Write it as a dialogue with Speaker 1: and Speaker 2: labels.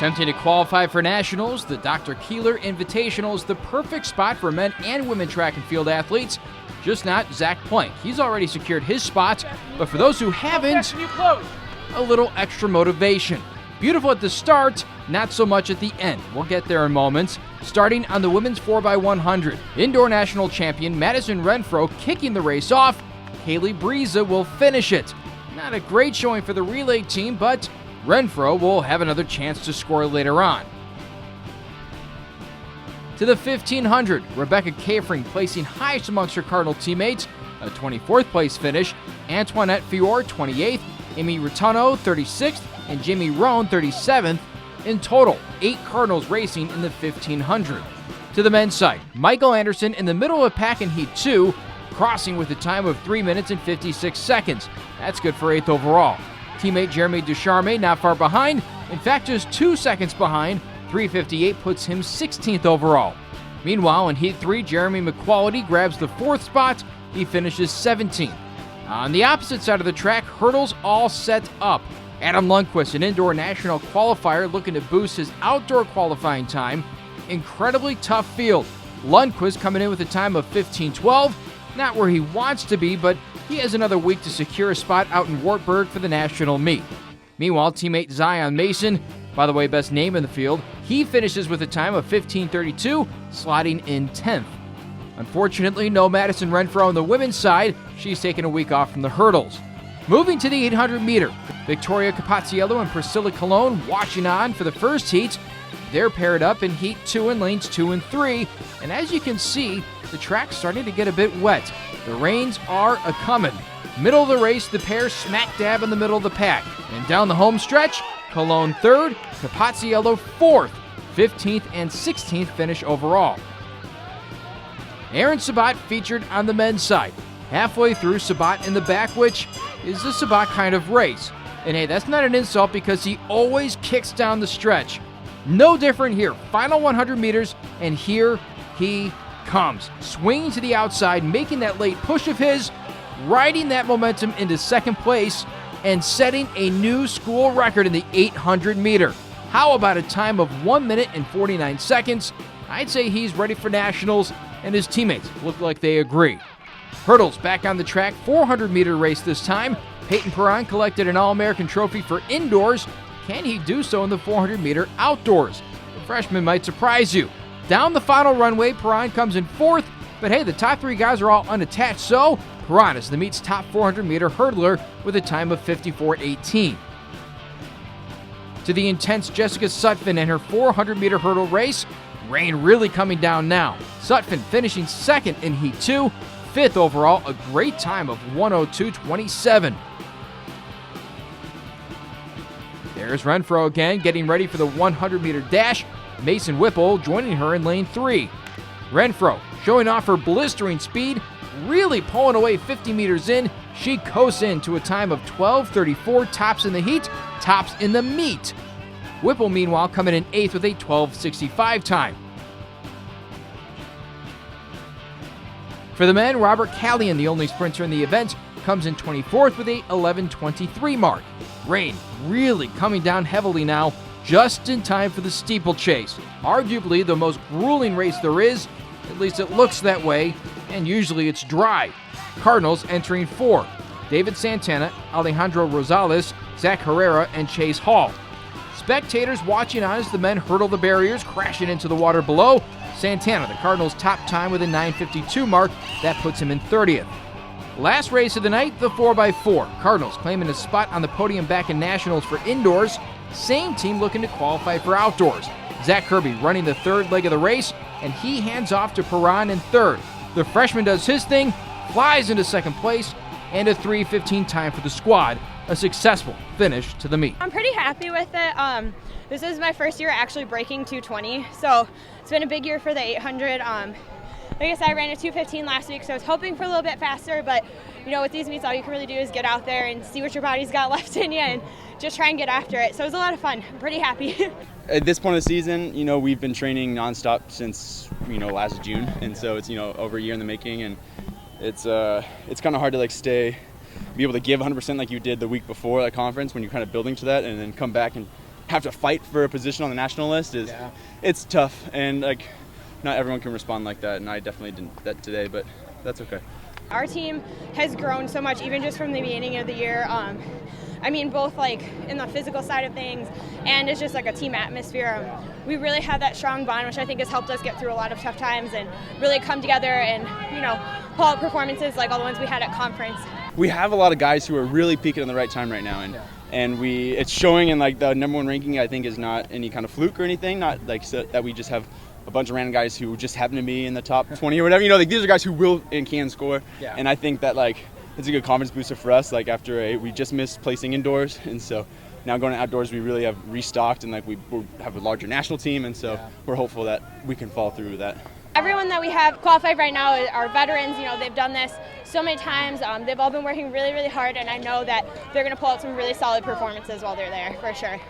Speaker 1: Attempting to qualify for nationals, the Dr. Keeler Invitational is the perfect spot for men and women track and field athletes, just not Zach Plank. He's already secured his spot, but for those who haven't, a little extra motivation. Beautiful at the start, not so much at the end. We'll get there in moments. Starting on the women's 4x100, indoor national champion Madison Renfro kicking the race off. Haley Breeza will finish it. Not a great showing for the relay team, but Renfro will have another chance to score later on. To the 1500, Rebecca Kafring placing highest amongst her Cardinal teammates, a 24th place finish. Antoinette Fior, 28th, Amy Rotuno, 36th, and Jamie Roan, 37th. In total, 8 Cardinals racing in the 1500. To the men's side, Michael Anderson in the middle of the pack in Heat 2, crossing with a time of 3 minutes and 56 seconds. That's good for 8th overall. Teammate Jeremy Ducharme not far behind, in fact just 2 seconds behind. 3:58 puts him 16th overall. Meanwhile, in Heat 3, Jeremy McQuality grabs the 4th spot. He finishes 17th. On the opposite side of the track, hurdles all set up. Adam Lundquist, an indoor national qualifier looking to boost his outdoor qualifying time. Incredibly tough field. Lundquist coming in with a time of 15:12. Not where he wants to be, but he has another week to secure a spot out in Wartburg for the national meet. Meanwhile, teammate Zion Mason, by the way, best name in the field, he finishes with a time of 15:32, slotting in 10th. Unfortunately, no Madison Renfro on the women's side. She's taken a week off from the hurdles. Moving to the 800 meter, Victoria Capaziello and Priscilla Colon watching on for the first heat. They're paired up in Heat 2 in lanes 2 and 3, and as you can see, the track's starting to get a bit wet. The rains are a-comin'. Middle of the race, the pair smack dab in the middle of the pack. And down the home stretch, Colon 3rd, Capaziello 4th, 15th and 16th finish overall. Aron Sebhat featured on the men's side. Halfway through, Sebhat in the back, which is the Sebhat kind of race. And hey, that's not an insult because he always kicks down the stretch. No different here. Final 100 meters, and here he comes. Swinging to the outside, making that late push of his, riding that momentum into second place, and setting a new school record in the 800 meter. How about a time of 1 minute and 49 seconds? I'd say he's ready for nationals, and his teammates look like they agree. Hurdles back on the track, 400 meter race this time. Peyton Perron collected an All-American trophy for indoors. Can he do so in the 400 meter outdoors? The freshman might surprise you. Down the final runway, Perron comes in 4th, but hey, the top 3 guys are all unattached, so Perron is the meet's top 400 meter hurdler with a time of 54:18. To the intense Jessica Sutphin and her 400 meter hurdle race, rain really coming down now. Sutphin finishing 2nd in Heat 2, 5th overall, a great time of 1:02.27. There's Renfro again, getting ready for the 100 meter dash. Mason Whipple joining her in lane 3. Renfro showing off her blistering speed, really pulling away 50 meters in. She coasts in to a time of 12:34, tops in the heat, tops in the meet. Whipple, meanwhile, coming in 8th with a 12:65 time. For the men, Robert Callion, the only sprinter in the event, comes in 24th with a 11:23 mark. Rain really coming down heavily now, just in time for the steeplechase. Arguably the most grueling race there is, at least it looks that way, and usually it's dry. Cardinals entering 4. David Santana, Alejandro Rosales, Zach Herrera, and Chase Hall. Spectators watching on as the men hurdle the barriers, crashing into the water below. Santana, the Cardinals' top time with a 9:52 mark, that puts him in 30th. Last race of the night, the 4x4. Cardinals claiming a spot on the podium back in nationals for indoors. Same team looking to qualify for outdoors. Zach Kirby running the 3rd leg of the race, and he hands off to Perron in 3rd. The freshman does his thing, flies into 2nd place, and a 3:15 time for the squad. A successful finish to the meet.
Speaker 2: I'm pretty happy with it. This is my first year actually breaking 220, so it's been a big year for the 800. Like I said, I ran a 2:15 last week, so I was hoping for a little bit faster, but you know, with these meets, all you can really do is get out there and see what your body's got left in you and just try and get after it. So it was a lot of fun. I'm pretty happy.
Speaker 3: At this point of the season, you know, we've been training nonstop since, you know, last June, and so it's, you know, over a year in the making, and it's kind of hard to like be able to give 100% like you did the week before that conference when you're kind of building to that, and then come back and have to fight for a position on the national list is it's tough, and like not everyone can respond like that, and I definitely didn't that today, but that's okay.
Speaker 2: Our team has grown so much, even just from the beginning of the year. I mean, both like in the physical side of things, and it's just like a team atmosphere. We really have that strong bond, which I think has helped us get through a lot of tough times and really come together and, you know, pull out performances like all the ones we had at conference.
Speaker 3: We have a lot of guys who are really peaking in the right time right now, and it's showing in like the number one ranking. I think is not any kind of fluke or anything, not like so that we just have a bunch of random guys who just happen to be in the top 20 or whatever. You know, like these are guys who will and can score, and I think that like it's a good confidence booster for us. Like after we just missed placing indoors, and so now going to outdoors, we really have restocked, and like we have a larger national team, and so we're hopeful that we can fall through that.
Speaker 2: Everyone that we have qualified right now are veterans. You know, they've done this so many times. They've all been working really, really hard, and I know that they're going to pull out some really solid performances while they're there, for sure.